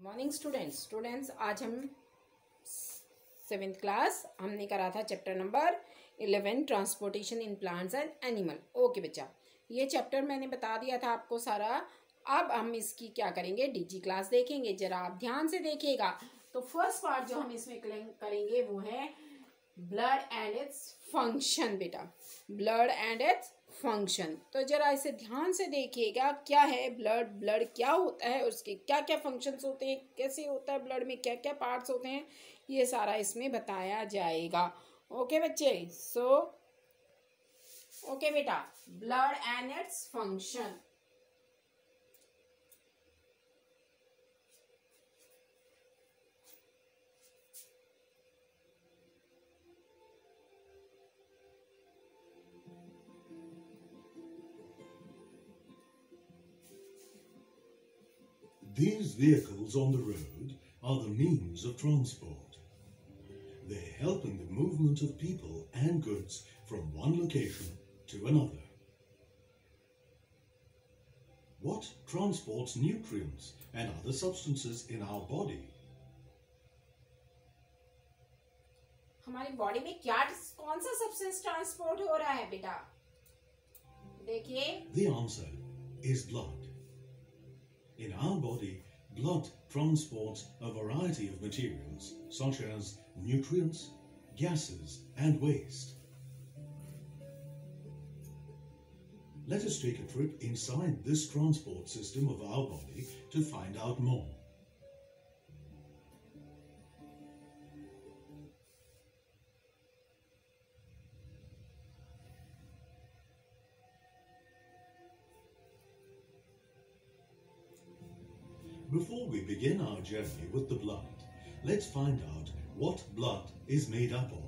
Morning students आज हम 7th class हमने करा था chapter number 11 transportation in plants and animal. Okay बच्चा, ये चैप्टर मैंने बता दिया था आपको सारा। अब हम इसकी क्या करेंगे, डीजी क्लास देखेंगे। जरा आप ध्यान से देखिएगा। तो फर्स्ट पार्ट जो हम इसमें करेंगे वो है ब्लड एंड इट्स फंक्शन। बेटा, ब्लड एंड इट्स फंक्शन। तो जरा इसे ध्यान से देखिएगा, क्या है ब्लड, ब्लड क्या होता है, उसके क्या क्या फंक्शंस होते हैं, कैसे होता है ब्लड में क्या क्या पार्ट्स होते हैं, ये सारा इसमें बताया जाएगा। ओके बच्चे, ओके बेटा, blood and its function. These vehicles on the road are the means of transport. They help in the movement of people and goods from one location to another. What transports nutrients and other substances in our body? हमारी body में क्या कौन सा substance transport हो रहा है बेटा? देखिए, The answer is blood. In our body, blood transports a variety of materials such as nutrients, gases, and waste. Let us take a trip inside this transport system of our body to find out more. Before we begin our journey with the blood, let's find out what blood is made up of.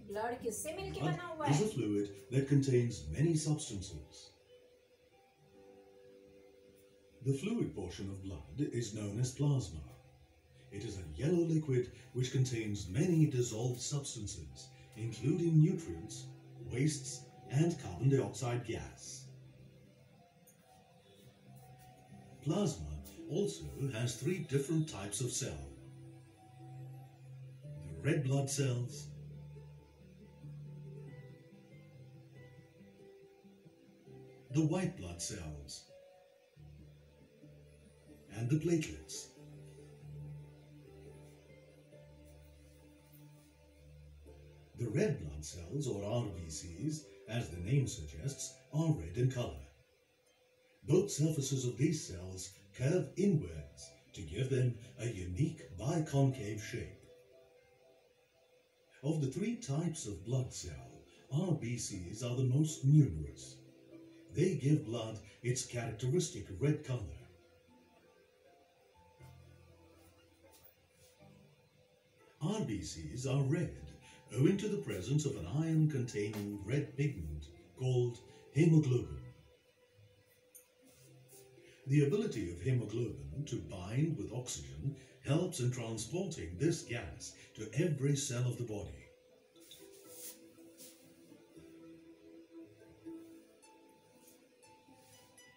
Blood किससे मिलके Blood बना हुआ is है? a fluid that contains many substances. The fluid portion of blood is known as plasma. It is a yellow liquid which contains many dissolved substances, including nutrients, wastes, and carbon dioxide gas. Plasma also has three different types of cell: the red blood cells, the white blood cells, and the platelets. The red blood cells, or RBCs, as the name suggests, are red in color. Both surfaces of these cells curve inwards to give them a unique biconcave shape. Of the three types of blood cell, RBCs are the most numerous. They give blood its characteristic red color. RBCs are red owing to the presence of an iron-containing red pigment called hemoglobin. The ability of hemoglobin to bind with oxygen helps in transporting this gas to every cell of the body.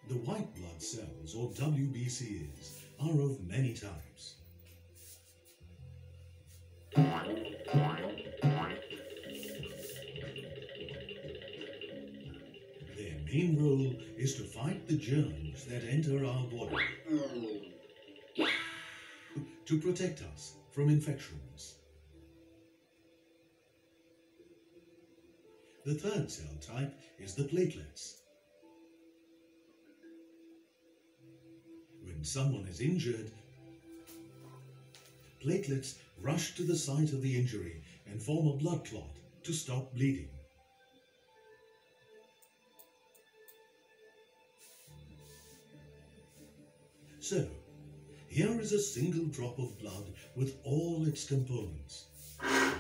The white blood cells, or WBCs, are of many types. Their main role is to fight the germs that enter our body, to protect us from infections. The third cell type is the platelets. When someone is injured, platelets rush to the site of the injury and form a blood clot to stop bleeding. So, here is a single drop of blood with all its components,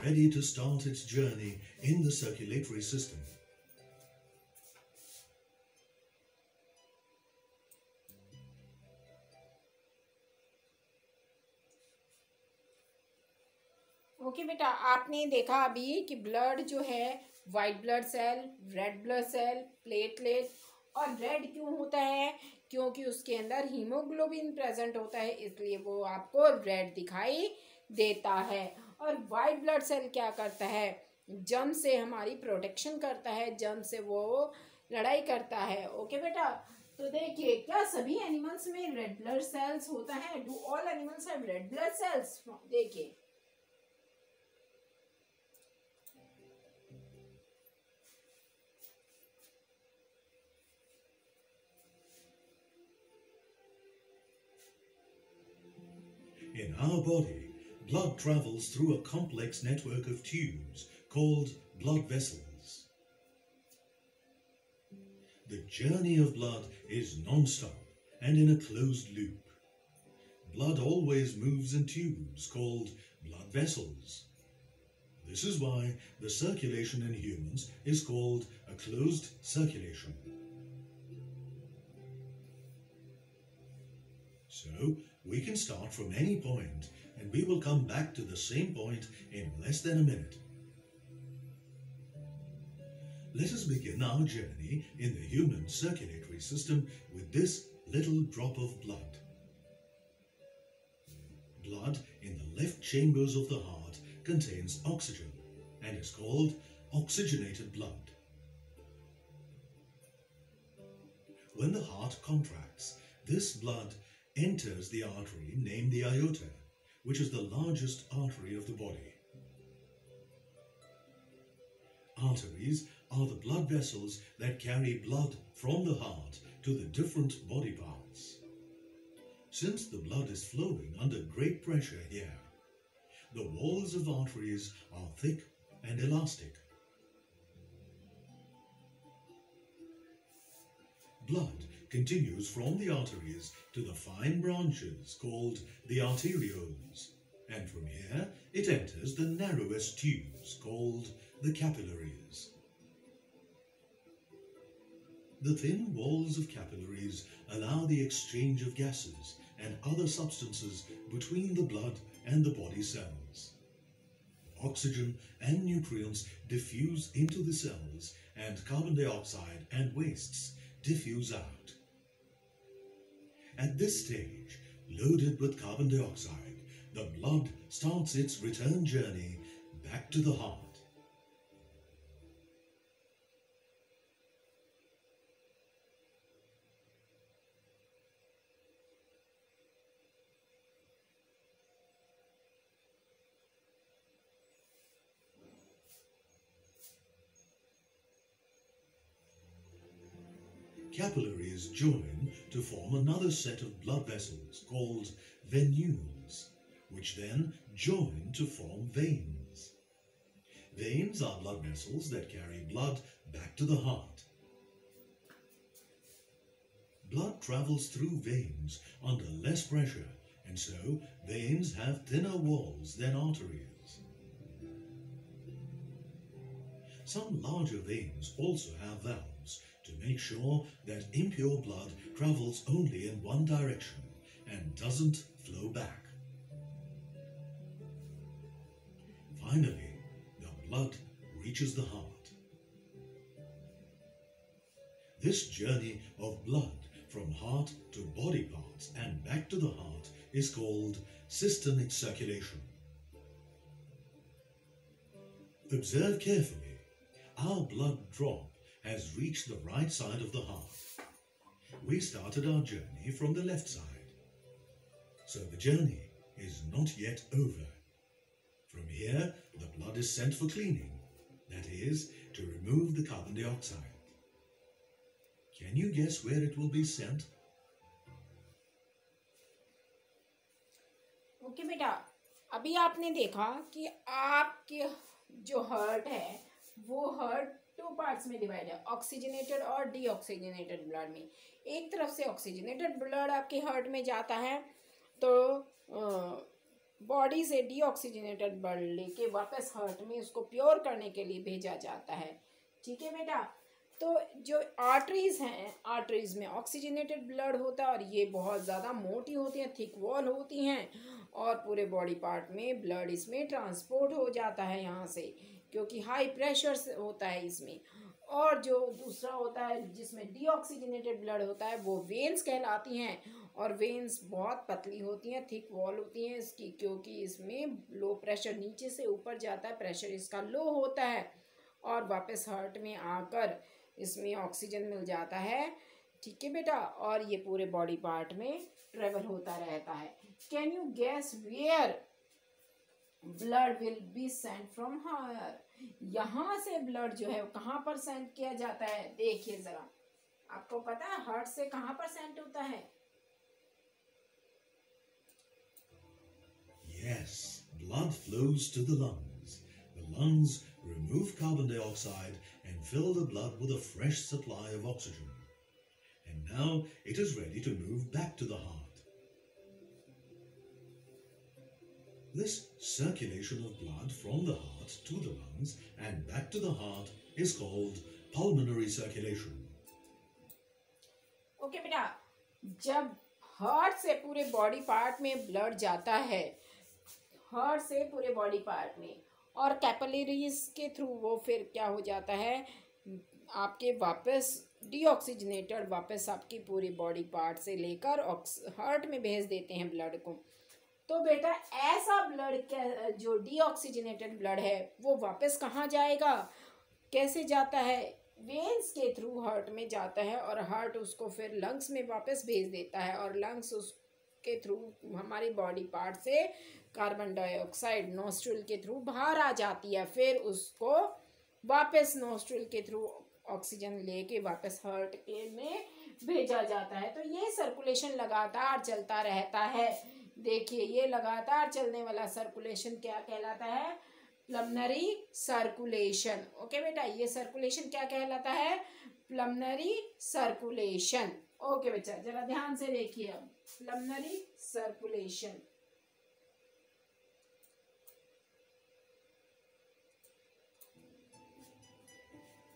ready to start its journey in the circulatory system. Okay बेटा, आपने देखा अभी कि blood जो है, white blood cell, red blood cell, platelet. और red क्यों होता है? क्योंकि उसके अंदर हीमोग्लोबिन प्रेजेंट होता है, इसलिए वो आपको रेड दिखाई देता है। और वाइट ब्लड सेल क्या करता है, जर्म से हमारी प्रोटेक्शन करता है, जर्म से वो लड़ाई करता है। ओके बेटा, तो देखिए क्या सभी एनिमल्स में रेड ब्लड सेल्स होता है? Do all animals have read blood cells? देखिए In our body, blood travels through a complex network of tubes called blood vessels. The journey of blood is non-stop and in a closed loop. Blood always moves in tubes called blood vessels. This is why the circulation in humans is called a closed circulation. So, we can start from any point and we will come back to the same point in less than a minute. Let us begin our journey in the human circulatory system with this little drop of blood. Blood in the left chambers of the heart contains oxygen and is called oxygenated blood. When the heart contracts, this blood enters the artery named the aorta, which is the largest artery of the body. Arteries are the blood vessels that carry blood from the heart to the different body parts. Since the blood is flowing under great pressure here, the walls of arteries are thick and elastic. Blood continues from the arteries to the fine branches called the arterioles, and from here it enters the narrowest tubes called the capillaries. The thin walls of capillaries allow the exchange of gases and other substances between the blood and the body cells. Oxygen and nutrients diffuse into the cells, and carbon dioxide and wastes diffuse out. At this stage, loaded with carbon dioxide, the blood starts its return journey back to the heart. Capillaries join to form another set of blood vessels called venules, which then join to form veins. Veins are blood vessels that carry blood back to the heart. Blood travels through veins under less pressure, and so veins have thinner walls than arteries. Some larger veins also have valves to make sure that impure blood travels only in one direction and doesn't flow back. Finally, the blood reaches the heart. This journey of blood from heart to body parts and back to the heart is called systemic circulation. Observe carefully. Our blood drop has reached the right side of the heart. We started our journey from the left side, so the journey is not yet over. From here, the blood is sent for cleaning, that is, to remove the carbon dioxide. Can you guess where it will be sent? Okay बेटा, अभी आपने देखा कि आपके जो heart है वो heart two parts में डिवाइड है, ऑक्सीजनेटेड और डीऑक्सीजनेटेड ब्लड में। एक तरफ से ऑक्सीजनेटेड ब्लड आपके हार्ट में जाता है, तो बॉडी से डीऑक्सीजनेटेड ब्लड लेके वापस हार्ट में उसको प्योर करने के लिए भेजा जाता है। ठीक है बेटा, तो जो आर्टरीज हैं, आर्टरीज में ऑक्सीजनेटेड ब्लड होता है और ये बहुत ज़्यादा मोटी होती हैं, थिक वॉल होती हैं, और पूरे बॉडी पार्ट में ब्लड इसमें ट्रांसपोर्ट हो जाता है यहाँ से, क्योंकि हाई प्रेशर होता है इसमें। और जो दूसरा होता है जिसमें डीऑक्सीजनेटेड ब्लड होता है वो वेन्स कहलाती हैं। और वेन्स बहुत पतली होती हैं, थिक वॉल होती हैं इसकी, क्योंकि इसमें लो प्रेशर, नीचे से ऊपर जाता है, प्रेशर इसका लो होता है और वापस हार्ट में आकर इसमें ऑक्सीजन मिल जाता है। ठीक है बेटा, और ये पूरे बॉडी पार्ट में ट्रेवल होता रहता है। Can you guess where blood will be sent from here? यहाँ से ब्लड जो है कहाँ पर सेंड किया जाता है? देखिए जरा, आपको पता है हार्ट से कहाँ पर सेंड होता है? Yes, blood flows to the lungs. The lungs remove carbon dioxide and fill the blood with a fresh supply of oxygen. And now it is ready to move back to the heart. This circulation of blood from the heart to the lungs and back to the heart is called pulmonary circulation. Okay बेटा, जब heart से पूरे body part में blood जाता है, heart से पूरे body part में, और कैपिलरीज के थ्रू वो फिर क्या हो जाता है, आपके वापस डीऑक्सीजनेटेड वापस आपकी पूरी बॉडी पार्ट से लेकर हार्ट में भेज देते हैं ब्लड को। तो बेटा ऐसा ब्लड जो डीऑक्सीजनेटेड ब्लड है वो वापस कहाँ जाएगा, कैसे जाता है? वेन्स के थ्रू हार्ट में जाता है और हार्ट उसको फिर लंग्स में वापस भेज देता है, और लंग्स उसके थ्रू हमारी बॉडी पार्ट से कार्बन डाइऑक्साइड नोस्ट्रिल के थ्रू बाहर आ जाती है, फिर उसको वापस नोस्ट्रिल के थ्रू ऑक्सीजन लेके वापस हार्ट के में भेजा जाता है। तो ये सर्कुलेशन लगातार चलता रहता है। देखिए ये लगातार चलने वाला सर्कुलेशन क्या कहलाता है? Pulmonary circulation. ओके बेटा, ये सर्कुलेशन क्या कहलाता है? Pulmonary circulation. ओके बच्चा, जरा ध्यान से देखिए अब pulmonary circulation.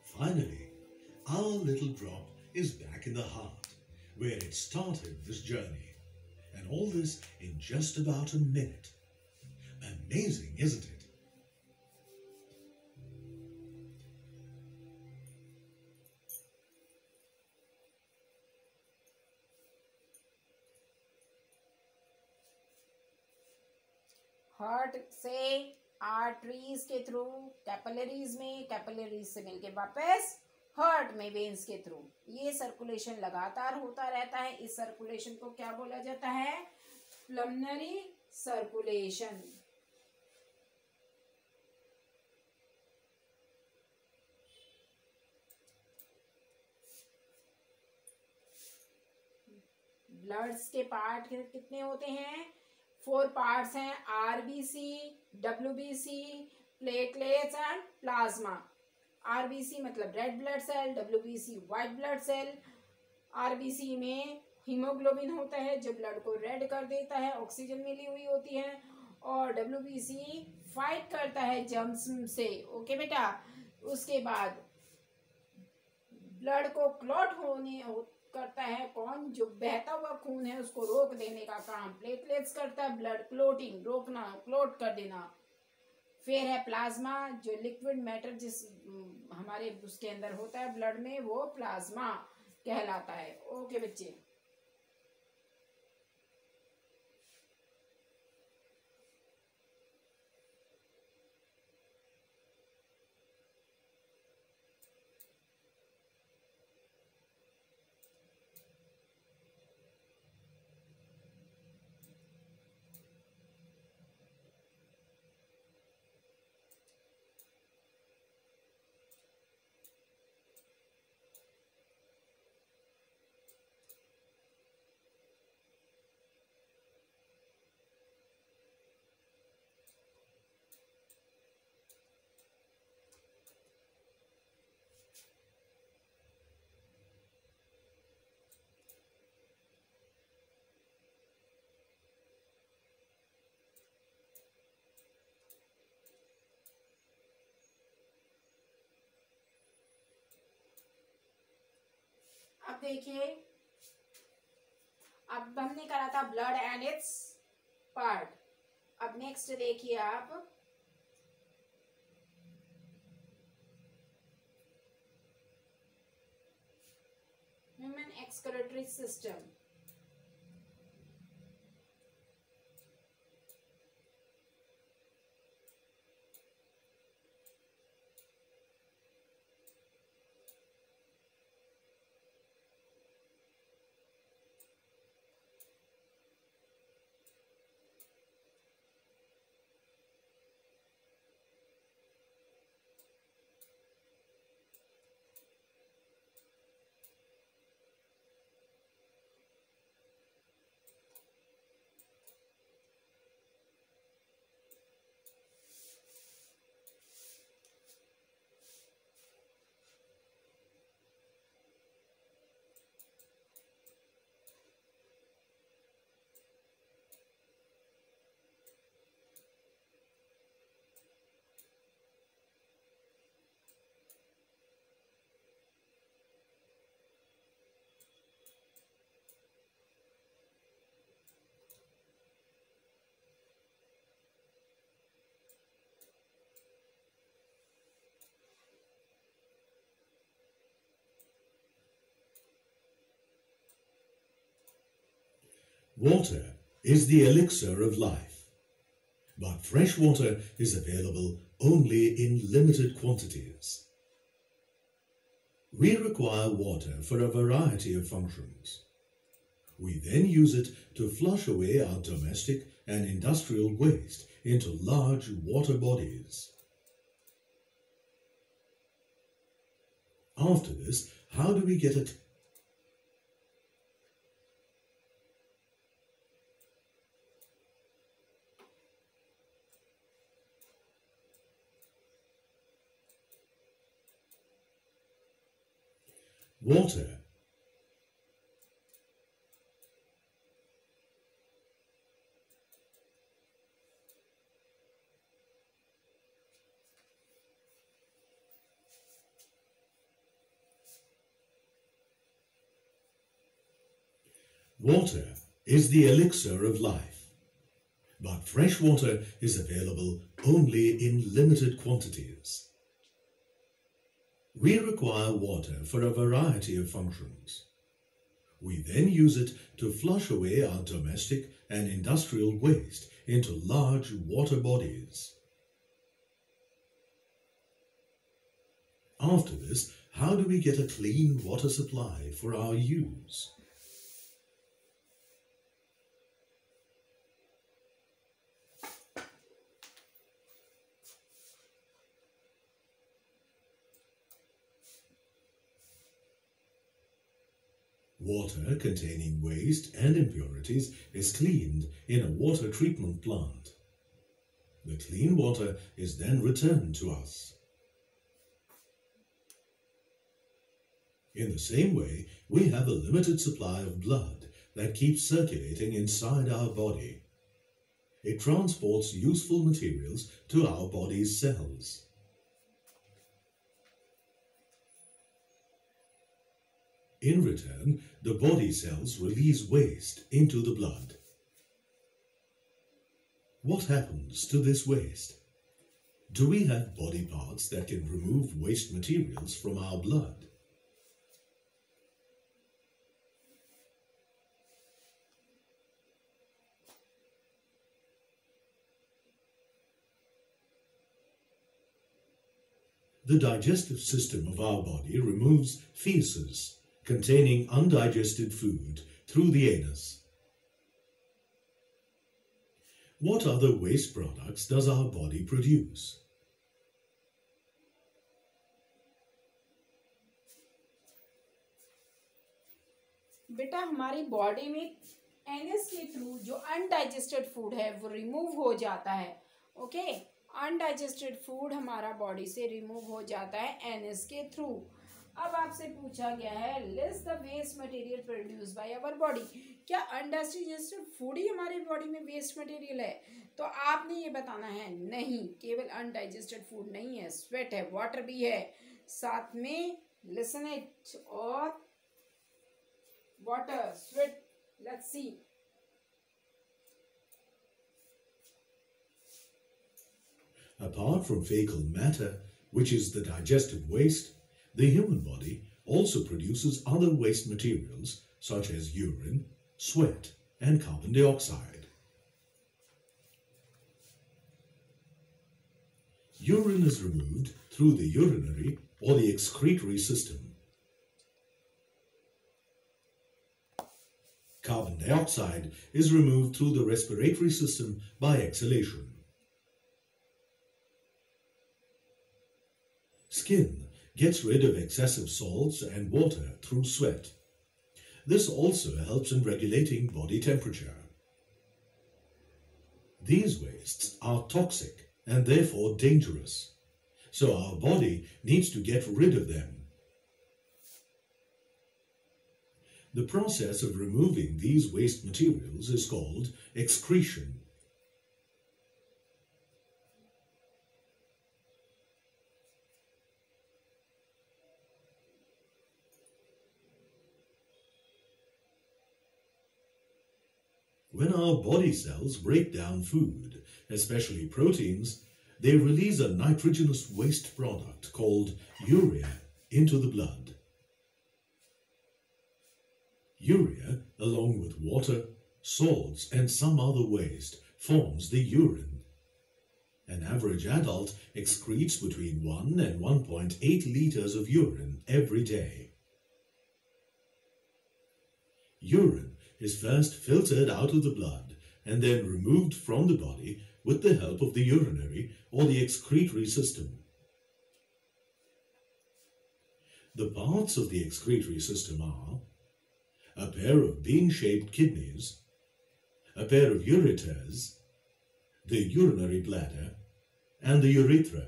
Finally, our little drop is back in the heart, where it started this journey. And all this in just about a minute. Amazing, isn't it? Heart से arteries के through capillaries में, capillaries से मिलके वापस heart में veins के through, ये circulation लगातार होता रहता है। इस सर्कुलेशन को क्या बोला जाता है? Pulmonary circulation. ब्लड्स के पार्ट कितने होते हैं? 4 पार्ट्स हैं, RBC, WBC, platelets and plasma. RBC मतलब red blood cell, WBC white blood cell. RBC में हीमोग्लोबिन होता है जो ब्लड को रेड कर देता है, ऑक्सीजन मिली हुई होती है, और डब्ल्यूबीसी फाइट करता है जर्म्स से। ओके बेटा, उसके बाद ब्लड को क्लॉट होने करता है कौन? जो बहता हुआ खून है उसको रोक देने का काम प्लेटलेट्स करता है, ब्लड क्लोटिंग, रोकना, क्लोट कर देना। फिर है प्लाज्मा, जो लिक्विड मैटर जिस हमारे उसके अंदर होता है ब्लड में, वो प्लाज्मा कहलाता है। ओके बच्चे, अब देखिए, अब हमने करा था ब्लड एंड इट्स पार्ट। अब नेक्स्ट देखिए आप human excretory system. Water is the elixir of life, but fresh water is available only in limited quantities. We require water for a variety of functions. We then use it to flush away our domestic and industrial waste into large water bodies. After this, how do we get it? Water Water is the elixir of life, but fresh water is available only in limited quantities. We require water for a variety of functions. We then use it to flush away our domestic and industrial waste into large water bodies. After this, how do we get a clean water supply for our use? Water containing waste and impurities is cleaned in a water treatment plant. The clean water is then returned to us. In the same way, we have a limited supply of blood that keeps circulating inside our body. It transports useful materials to our body's cells. In return, the body cells release waste into the blood. What happens to this waste? Do we have body parts that can remove waste materials from our blood? The digestive system of our body removes feces containing undigested food through the anus. What other waste products does our body produce? बेटा हमारी body में NS के through जो undigested food है वो remove हो जाता है। ओके, अनडाइजेस्टेड फूड हमारा बॉडी से रिमूव हो जाता है एनएस के थ्रू। अब आपसे पूछा गया है list the waste material produce by our body. क्या अनडाइजेस्टेड फूड ही हमारी बॉडी में वेस्ट मटेरियल है? तो आपने ये बताना है नहीं, केवल अनडाइजेस्टेड फूड नहीं है, स्वेट है, वाटर भी है, साथ में लिसन इट और water, sweat. Let's see. Apart from fecal matter, which is the digestive waste, the human body also produces other waste materials such as urine, sweat, and carbon dioxide. Urine is removed through the urinary or the excretory system. Carbon dioxide is removed through the respiratory system by exhalation. Skin gets rid of excessive salts and water through sweat. This also helps in regulating body temperature. These wastes are toxic and therefore dangerous, so our body needs to get rid of them. The process of removing these waste materials is called excretion. When our body cells break down food, especially proteins, they release a nitrogenous waste product called urea into the blood. Urea, along with water, salts, and some other waste, forms the urine. An average adult excretes between 1 and 1.8 liters of urine every day. Urine is first filtered out of the blood and then removed from the body with the help of the urinary or the excretory system. The parts of the excretory system are a pair of bean-shaped kidneys, a pair of ureters, the urinary bladder, and the urethra.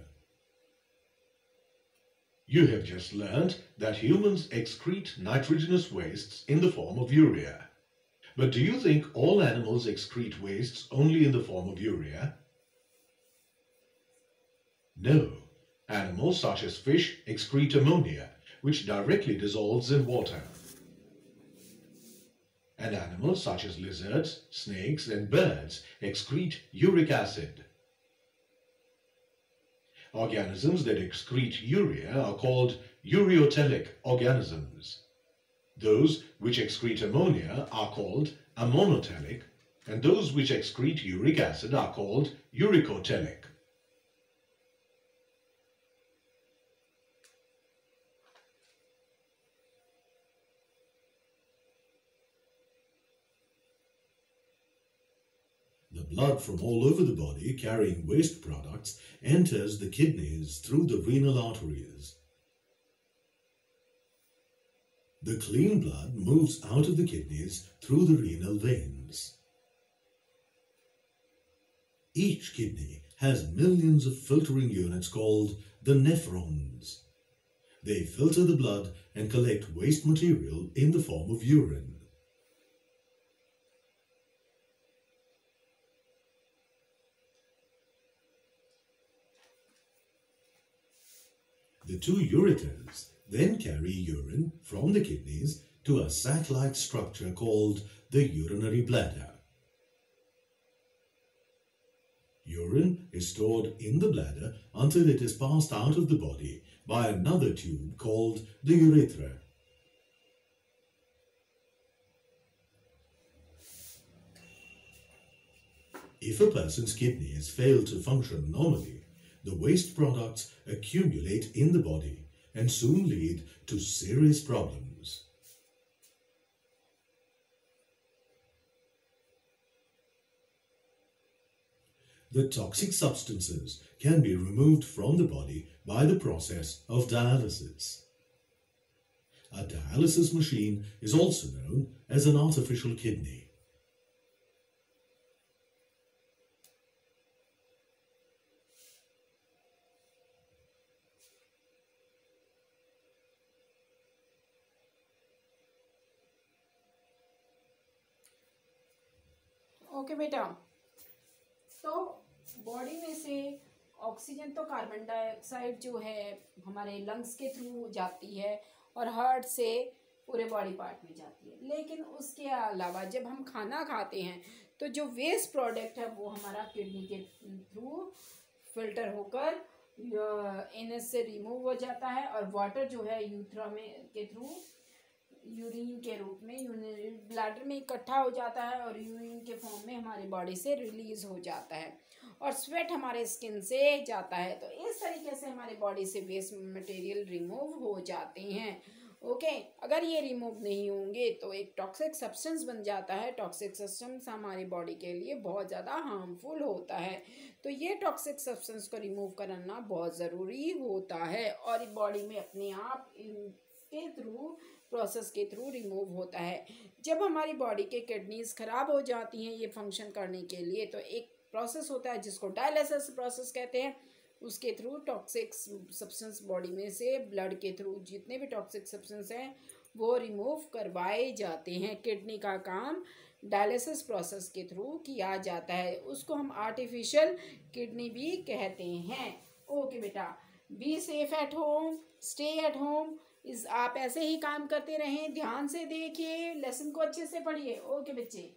You have just learned that humans excrete nitrogenous wastes in the form of urea. But do you think all animals excrete wastes only in the form of urea? No. Animals such as fish excrete ammonia, which directly dissolves in water. And animals such as lizards, snakes, and birds excrete uric acid. Organisms that excrete urea are called ureotelic organisms. Those which excrete ammonia are called ammonotelic, and those which excrete uric acid are called uricotelic. The blood from all over the body carrying waste products enters the kidneys through the renal arteries. The clean blood moves out of the kidneys through the renal veins. Each kidney has millions of filtering units called the nephrons. They filter the blood and collect waste material in the form of urine. The two ureters then carry urine from the kidneys to a sac-like structure called the urinary bladder. Urine is stored in the bladder until it is passed out of the body by another tube called the urethra. If a person's kidneys fail to function normally, the waste products accumulate in the body and soon lead to serious problems. The toxic substances can be removed from the body by the process of dialysis. A dialysis machine is also known as an artificial kidney. Okay बेटा, तो body में से oxygen तो carbon dioxide जो है हमारे lungs के through जाती है और हार्ट से पूरे बॉडी पार्ट में जाती है, लेकिन उसके अलावा जब हम खाना खाते हैं तो जो वेस्ट प्रोडक्ट है वो हमारा किडनी के थ्रू फिल्टर होकर एनएस से रिमूव हो जाता है और वाटर जो है यूथ्रा में के थ्रू यूरिन के रूप में ब्लैडर में इकट्ठा हो जाता है और यूरिन के फॉर्म में हमारी बॉडी से रिलीज हो जाता है और स्वेट हमारे स्किन से जाता है। तो इस तरीके से हमारे बॉडी से वेस्ट मटेरियल रिमूव हो जाते हैं। ओके, अगर ये रिमूव नहीं होंगे तो एक टॉक्सिक सब्सटेंस बन जाता है। टॉक्सिक सब्सटेंस हमारी बॉडी के लिए बहुत ज़्यादा हार्मफुल होता है। तो ये टॉक्सिक सब्सटेंस को रिमूव करना बहुत ज़रूरी होता है और बॉडी में अपने आप के थ्रू प्रोसेस के थ्रू रिमूव होता है। जब हमारी बॉडी के किडनीज खराब हो जाती हैं ये फंक्शन करने के लिए, तो एक प्रोसेस होता है जिसको डायलिसिस प्रोसेस कहते हैं। उसके थ्रू टॉक्सिक सब्सटेंस बॉडी में से ब्लड के थ्रू जितने भी टॉक्सिक सब्सटेंस हैं वो रिमूव करवाए जाते हैं। किडनी का काम डायलिसिस प्रोसेस के थ्रू किया जाता है, उसको हम आर्टिफिशियल किडनी भी कहते हैं। ओके बेटा, be safe at home, stay at home. आप ऐसे ही काम करते रहें, ध्यान से देखिए, लेसन को अच्छे से पढ़िए। ओके बच्चे।